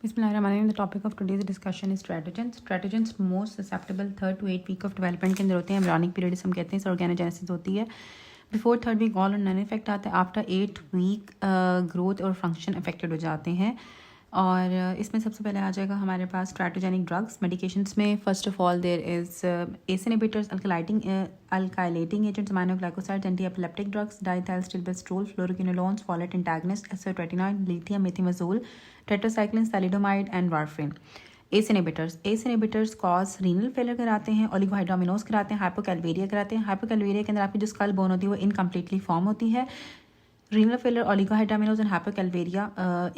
Bismillahirrahmanirrahim. The topic of today's discussion is teratogens. Teratogens most susceptible 3rd to 8 week of development के अंदर होते हैं. Embryonic period हम कहते हैं. Organogenesis होती है. Before 3rd week all और नन इफेक्ट आता है. After 8 week growth और function affected हो जाते हैं. और इसमें सबसे पहले आ जाएगा हमारे पास ट्रैटोजेनिक ड्रग्स. मेडिकेशंस में first of all there is ACE inhibitors, alkylating agents, aminoglycosides, anti epileptic drugs, diethylstilbestrol, fluoroquinolones, folate antagonist, lithium, methimazole, tetracycline, thalidomide and warfarin. ACE inhibitors cause renal failure कराते हैं, oligohydramnios कराते हैं, हाइपोकैलवेरिया कराते हैं. हाइपोकैलवेरिया के अंदर आपकी जो स्कल बोन होती है वो इनकम्प्लीटली फॉर्म होती है. Renal failure, oligohydramnios and hypocalvaria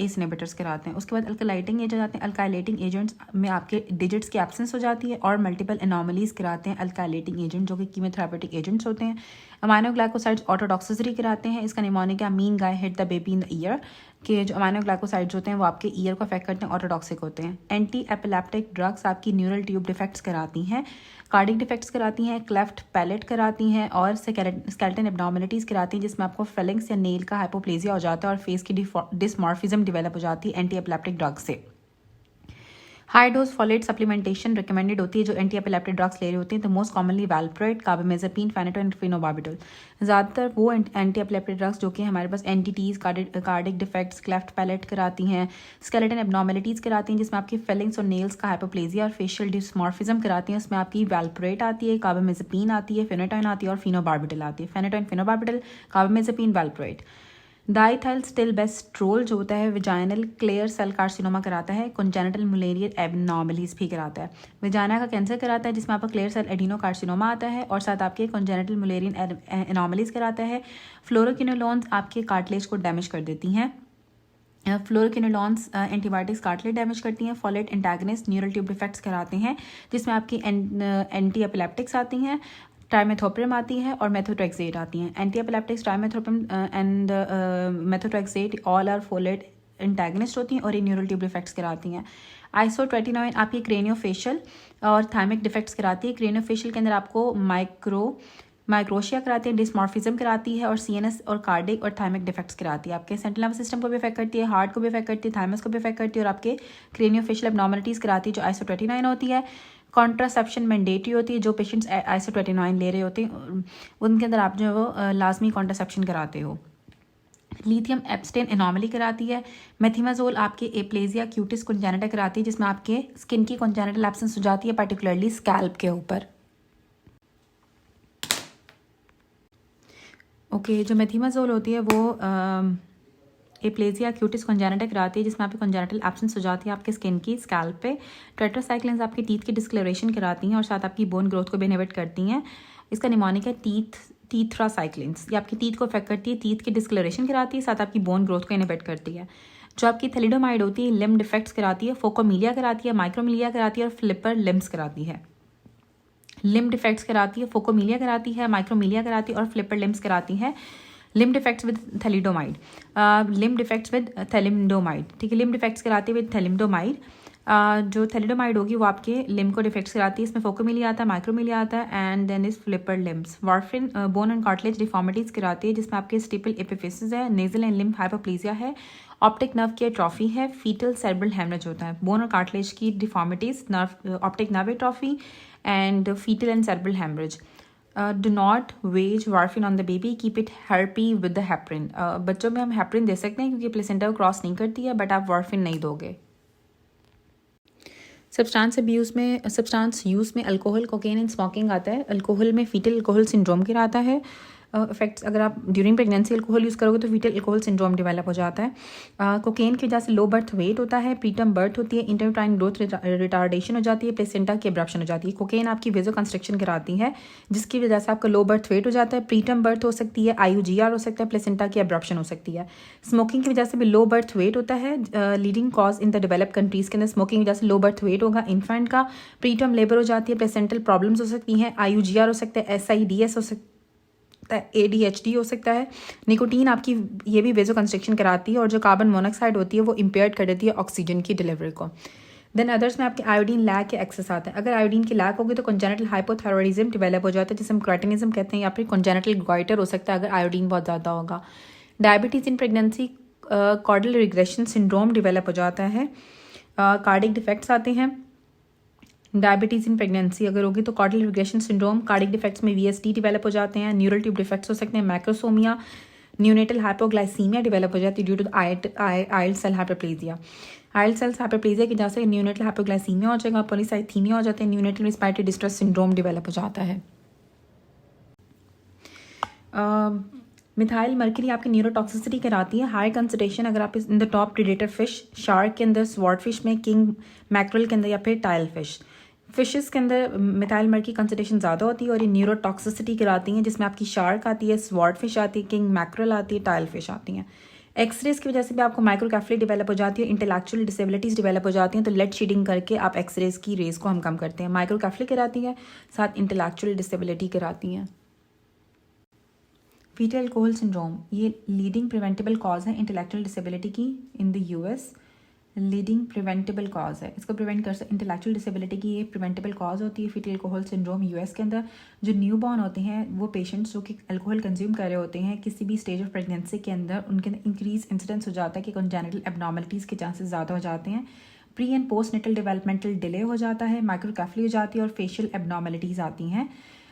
ACE inhibitors कराते हैं. उसके बाद अल्काइलेटिंग एजेंट आते हैं. अल्काइलेटिंग एजेंट्स में आपके डिजिट्स की एब्सेंस हो जाती है और मल्टीपल एनॉमलीज कराते हैं अल्काइलेटिंग एजेंट जो कि कीमोथेरेपेटिक एजेंट्स होते हैं. अमाइनोग्लाइकोसाइड्स ऑटोटॉक्सिसिटी कराते हैं. इसका mnemonic mean guy hit the baby in the year के जो अमाइनोग्लाइकोसाइड्स होते हैं वो आपके ईयर को अफेक्ट करते हैं, ऑटोटॉक्सिक होते हैं. एंटी एपिलेप्टिक ड्रग्स आपकी न्यूरल ट्यूब डिफेक्ट्स कराती हैं, कार्डिक डिफेक्ट्स कराती हैं, क्लेफ्ट पैलेट कराती हैं और स्केलेटन एब्नॉर्मलिटीज़ कराती हैं जिसमें आपको फेलिंग्स या नेल का हाइपोप्लेजिया हो जाता है और फेस की डिसमॉर्फिज्म डेवलप हो जाती है एंटी एपिलेप्टिक ड्रग से. High dose folate supplementation recommended होती है जो एंटी एपिलेप्टिक ड्रग्स ले रहे होते हैं. तो most commonly valproate, carbamazepine, phenytoin, फिनोबार्बिटोल. ज़्यादातर वो एंटी एपिलेप्टिक ड्रग्स जो कि हमारे पास एनटीटीज़, कार्डिक डिफेक्ट्स, क्लेफ्ट पैलेट कराती हैं, स्केलेटन एब्नॉर्मलिटीज़ कराती हैं जिसमें आपकी फेलिंग्स और नेल्स का हाइपोप्लेजिया और फेशियल डिसमॉर्फिज्म कराती हैं. उसमें आपकी वैल्प्रोएट आती है, कार्बामेज़ेपिन आती है, फेनेटोइन आती है और फिनोबार्बिटोल आती है. Phenytoin, फिनोबार्बिटोल, carbamazepine, valproate. डाइथाइलस्टिल्बेस्ट्रोल जो होता है विजाइनल क्लियर सेल कार्सिनोमा कराता है, कॉन्जेनिटल मुलेरियल एबनॉर्मलीज भी कराता है. विजाइना का कैंसर कराता है जिसमें आपका क्लियर सेल एडिनो कार्सिनोमा आता है और साथ आपके कॉन्जेनिटल मुलेरियल एनॉर्मलीज कराता है. फ्लोरोक्विनोलोन्स आपके कार्टिलेज को डैमेज कर देती हैं. फ्लोरोक्विनोलोन्स एंटीबायोटिक्स कार्टिलेज डैमेज करती हैं. Folate antagonist neural tube defects कराते हैं जिसमें आपकी एंटी एपिलेप्टिक्स आती हैं, ट्राइमेथोप्रिम आती है और मेथोट्रेक्सेट आती हैं. Anti epileptics, trimethoprim and methotrexate all are folate antagonist होती हैं और ये न्यूरल ट्यूब डिफेक्ट्स कराती हैं. आइसोट्रेटिनोइन आपकी क्रेनियोफेशियल और थाइमिक डिफेक्ट्स कराती है. क्रेनियोफेशियल के अंदर आपको माइक्रोशिया कराती है, डिसमॉर्फिज्म कराती है और सीएनएस और कार्डिक और थाइमिक डिफेक्ट्स कराती है. आपके सेंट्रल नर्वस सिस्टम को भी अफेक्ट करती है, हार्ट को भी अफेक्ट करती है, थाइमस को भी अफेक्ट करती है और आपके क्रेनियोफेशियल एब्नॉर्मलिटीज़ कराती है जो आइसोट्रेटिनोइन होती है. कॉन्ट्रासेप्शन मैंडेटरी होती है. जो पेशेंट्स आइसोट्रेटिनोइन ले रहे होते हैं उनके अंदर आप जो है वो लाजमी कॉन्ट्रासेप्शन कराते हो. लिथियम एब्स्टेन एनॉमली कराती है. मेथिमाजोल आपके एप्लेजिया क्यूटिस कॉन्जेनिटा कराती है जिसमें आपके स्किन की कॉन्जेनिटल एब्सेंस हो जाती है पर्टिकुलरली स्कैल्प के ऊपर. ओके जो मेथिमाजोल होती है वो एप्लेजिया क्यूटिस कॉन्जेनिटा कराती है जिसमें आपकी कॉन्जेनिटल एब्सेंस हो जाती है आपके स्किन की स्कैल्प पे. टेट्रासाइक्लिन्स आपकी टीथ की डिस्कलरेशन कराती हैं और साथ आपकी बोन ग्रोथ को भी इनहिबिट करती हैं. इसका निमोनिक है टीथ्रासाइक्लिन्स. ये आपकी टीथ को अफेक्ट करती है, टीथ की डिस्कलरेशन कराती है, साथ आपकी बोन ग्रोथ को इनहिबिट करती है. जो आपकी थैलिडोमाइड होती है लिम्ब डिफेक्ट्स कराती है, फोकोमिलिया कराती है, माइक्रोमिलिया कराती है और फ्लिपर लिम्स कराती है. लिम्ब डिफेक्ट्स कराती है, फोकोमिलिया कराती है, माइक्रोमिलिया कराती है और फ्लिपर लिम्स कराती है. Limb defects with thalidomide, limb defects with thalidomide, ठीक है. लिम्ब डिफेक्ट्स कराती है विद थैलिडोमाइड. जो थैलिडोमाइड होगी वो आपके लिम्ब को डिफेक्ट्स कराती है. इसमें फोकोमिलिया आता है, माइक्रोमिलिया आता है and then is flipper limbs. Warfarin bone and cartilage deformities कराती है जिसमें आपके स्टिपल एपिफिसिस है, नेजल एंड लिम्ब हाइपोप्लेजिया है, ऑप्टिक नर्व की एट्रॉफी है, फीटल सेरेब्रल हेमरेज होता है. बोन और कार्टिलेज की deformities, nerve optic nerve atrophy and foetal and cerebral haemorrhage. Do not wage warfarin on the baby, keep it healthy with the heparin. बच्चों में हम heparin दे सकते हैं क्योंकि प्लेसेंटा को क्रॉस नहीं करती है, बट आप वारफिन नहीं दोगे. सब्सटेंस यूज़ में अल्कोहल, कोकेन एंड स्मोकिंग आता है. अल्कोहल में फीटल अल्कोहल सिंड्रोम गिराता आता है. इफेक्ट्स अगर आप ड्यूरिंग प्रेगनेंसी अल्कोहल यूज़ करोगे तो फीटल अल्कोहल सिंड्रोम डेवलप हो जाता है. कोकेन की वजह से लो बर्थ वेट होता है, प्रीटर्म बर्थ होती है, इंटरट्राइन ग्रोथ रिटार्डेशन हो जाती है, प्लेसेंटा की एब्रप्शन हो जाती है. कोकेन आपकी वेजो कंस्ट्रक्शन कराती है जिसकी वजह से आपका लो बर्थ वेट हो जाता है, प्रीटर्म बर्थ हो सकती है, IUGR हो सकता है, प्लेसेंटा की एब्रप्शन हो सकती है. स्मोकिंग की वजह से भी लो बर्थ वेट होता है. Leading cause in the develop countries के अंदर स्मोकिंग की वजह से लो बर्थ वेट होगा इन्फेंट का, प्रीटर्म लेबर हो जाती है, प्लेसेंटल प्रॉब्लम्स हो सकती हैं, IUGR हो सकता है, SIDS हो सकता है, ADHD हो सकता है. निकोटीन आपकी ये भी वेजो कंस्ट्रक्शन कराती है और जो कार्बन मोनोऑक्साइड होती है वो इम्पेयर्ड कर देती है ऑक्सीजन की डिलीवरी को. देन अदर्स में आपके आयोडीन लैक या एक्सेस आता है. अगर आयोडीन की लैक होगी तो कॉन्जेनिटल हाइपोथायरॉइडिज्म डेवलप हो जाता है जिसे हम क्रेटिनिज्म कहते हैं या फिर कॉन्जेनिटल गॉइटर हो सकता है अगर आयोडीन बहुत ज़्यादा होगा. Diabetes in pregnancy, caudal regression syndrome develop हो जाता है. कार्डिक डिफेक्ट्स आते हैं, डायबिटीज़ इन प्रेगनेंसी अगर होगी तो cordial regression syndrome, cardiac defects में VSD डेवलप हो जाते हैं, न्यूरल ट्यूब डिफेक्ट्स हो सकते हैं, मैक्रोसोमिया, न्यूनेटल हाइपोग्लाइसीमिया डेवलप हो जाती है ड्यू टू आइल सेल हाइपरप्लेजिया। आइल सेल्स हाइपरप्लेजिया की वजह से न्यूनेटल हाइपोग्लाइसीमिया हो जाएगा, पॉलीसाइथीमिया हो जाता है, neonatal respiratory distress syndrome develop हो जाता है। मिथाइल मर्करी आपकी न्यूरोटॉक्सिसिटी कराती है, हाई कंसंट्रेशन अगर आप in the top predator fish, shark के अंदर, स्वॉर्ड फिश में, किंग मैक्रल के अंदर या फिर टाइल फिशेस के अंदर मिथाइल मर्करी कंसंट्रेशन ज़्यादा होती है और ये न्यूरोटॉक्सिसिटी कराती हैं, जिसमें आपकी शार्क आती है, स्वॉर्ड फिश आती है, किंग मैक्रल आती है, टाइल फिश आती हैं। एक्सरेज की वजह से भी आपको माइक्रोकेफली डेवलप हो जाती है, इंटेलेक्चुअल डिसेबिलिटीज़ डेवलप हो जाती हैं, तो लेड शीडिंग करके आप एक्सरेज की रेज को हम कम करते हैं। माइक्रोकेफली कराती है, साथ इंटेलेक्चुअल डिसेबिलिटी कराती हैं। फीटल अल्कोहल सिंड्रोम ये लीडिंग प्रिवेंटेबल कॉज है इंटेलेक्चुअल डिसेबिलिटी की in the US, leading preventable cause है, इसको प्रिवेंट कर सकते। इंटेलेक्चुअल डिसेबिलिटी की ये प्रिवेंटेबल कॉज होती है फीटल अल्कोहल सिंड्रोम US के अंदर। जो न्यू बॉर्न होते हैं वो पेशेंट्स जो कि अल्कोहल कंज्यूम कर रहे होते हैं किसी भी स्टेज ऑफ प्रेगनेंसी के अंदर, उनके अंदर इंक्रीज इंसिडेंस हो जाता है कि कंजेनिटल एबनॉर्मलिटीज़ के चांसेस ज़्यादा हो जाते हैं, pre and post natal developmental delay हो जाता है, माइक्रोकेफली हो जाती है और फेशियल एबनॉर्मलिटीज़ आती हैं।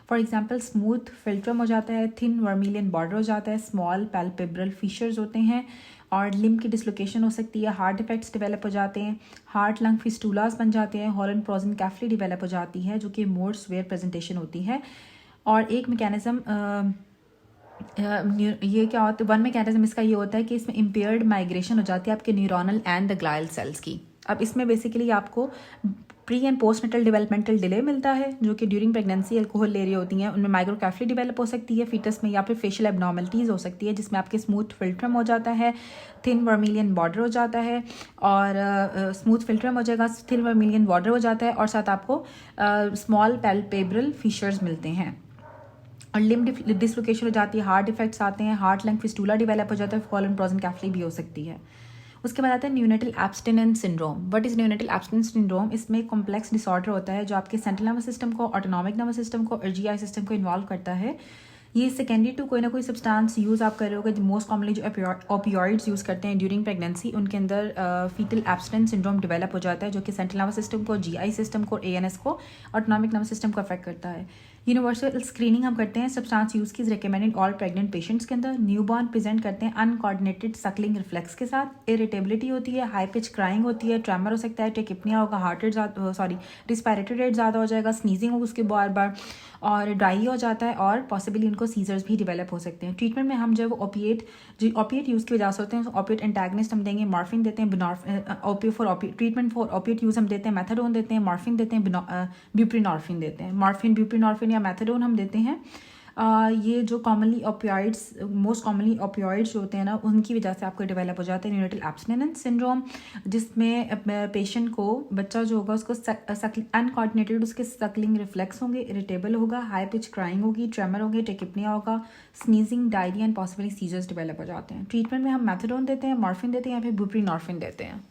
फॉर एग्जाम्पल स्मूथ फिल्ट्रम हो जाता है, थिन वर्मिलियन बॉर्डर हो जाता है, स्मॉल पैल्पेब्रल फीचर्स होते हैं और लिम्ब की डिसलोकेशन हो सकती है, हार्ट इफेक्ट्स डेवलप हो जाते हैं, हार्ट लंग फिस्टूलास बन जाते हैं, हॉलन प्रोजन कैफली डेवलप हो जाती है जो कि मोर स्वेयर प्रेजेंटेशन होती है। और एक मैकेनिज्म ये क्या होता है, वन मैकेनिज्म इसका ये होता है कि इसमें इम्पेयर्ड माइग्रेशन हो जाती है आपके neuronal and the glial cells की। अब इसमें बेसिकली आपको pre and post natal developmental delay मिलता है जो कि ड्यूरिंग प्रेगनेंसी अल्कोहल ले रही होती हैं, उनमें माइक्रोकेफली डेवलप हो सकती है फीटस में, या फिर फेशियल एबनॉर्मलिटीज़ हो सकती है जिसमें आपके स्मूथ फिल्ट्रम हो जाता है, थिन वर्मिलियन बॉर्डर हो जाता है और स्मूथ फिल्ट्रम हो जाएगा, थिन वर्मिलियन बॉर्डर हो जाता है और साथ आपको स्मॉल पैल्पेब्रल फीचर्स मिलते हैं और लिम्ब डिसलोकेशन हो जाती है, हार्ट इफेक्ट्स आते हैं, हार्ट लंग फिस्टूला डेवलप हो जाता है, हॉलन प्रोजन कैफली भी हो सकती है। उसके बाद आता है neonatal abstinence syndrome. What is neonatal abstinence syndrome? इसमें कॉम्प्लेक्स डिसऑर्डर होता है जो आपके सेंट्रल नर्वस सिस्टम को, ऑटोनॉमिक नर्वस सिस्टम को और GI सिस्टम को इन्वॉल्व करता है। ये सेकेंडरी टू कोई ना कोई सब्सटेंस यूज़ आप कर रहे होगे। मोस्ट कॉमनली जो ओपियोइड्स यूज़ करते हैं ड्यूरिंग प्रेगनेंसी, उनके अंदर फीटल एब्स्टिनेंस सिंड्रोम डेवलप हो जाता है जो कि सेंट्रल नर्वस सिस्टम को, GI सिस्टम को, ANS को, ऑटोनॉमिक नर्वस सिस्टम को अफेक्ट करता है। यूनिवर्सल स्क्रीनिंग हम करते हैं सब्सटेंस यूज़ की रिकमेंडेड ऑल प्रेग्नेंट पेशेंट्स के अंदर। न्यूबॉर्न प्रेजेंट करते हैं अनकोऑर्डिनेटेड सक्लिंग रिफ्लेक्स के साथ, इरिटेबिलिटी होती है, हाई पिच क्राइंग होती है, ट्रेमर हो सकता है, टेकिपनिया होगा, हार्ट रेट रिस्पायरेटरी रेट ज़्यादा हो जाएगा, स्नीजिंग होगी उसके बार बार और ड्राई हो जाता है और पॉसिबली इनको सीजर्स भी डेवलप हो सकते हैं। ट्रीटमेंट में हम जब ओपिएट यूज़ की वजह से होते हैं, ओपिएट एंटागनिस्ट हम देंगे, मॉर्फिन देते हैं, ट्रीटमेंट फॉर ओपिएट यूज़ हम देते हैं, मेथाडोन देते हैं, मॉर्फिन देते हैं, ब्यूप्रीनॉर्फिन देते हैं। मॉर्फिन, ब्यूप्रीनॉर्फिन या मेथाडोन हम देते हैं। ये जो commonly opioids, most commonly opioids जो होते हैं ना, उनकी वजह से आपको डेवलप हो जाता है न्यूनेटल एब्स्टिनेंस सिंड्रोम, जिसमें पेशेंट को, बच्चा जो होगा उसको अनकोऑर्डिनेटेड उसके सक्लिंग रिफ्लेक्स होंगे, इरिटेबल होगा, हाई पिच क्राइंग होगी, ट्रेमर होगी, टेकिपनिया होगा, sneezing, diarrhoea and possibly seizures develop हो जाते हैं। ट्रीटमेंट में हम मेथाडोन देते हैं, मॉर्फिन देते हैं या फिर ब्यूप्रीनॉर्फिन देते हैं।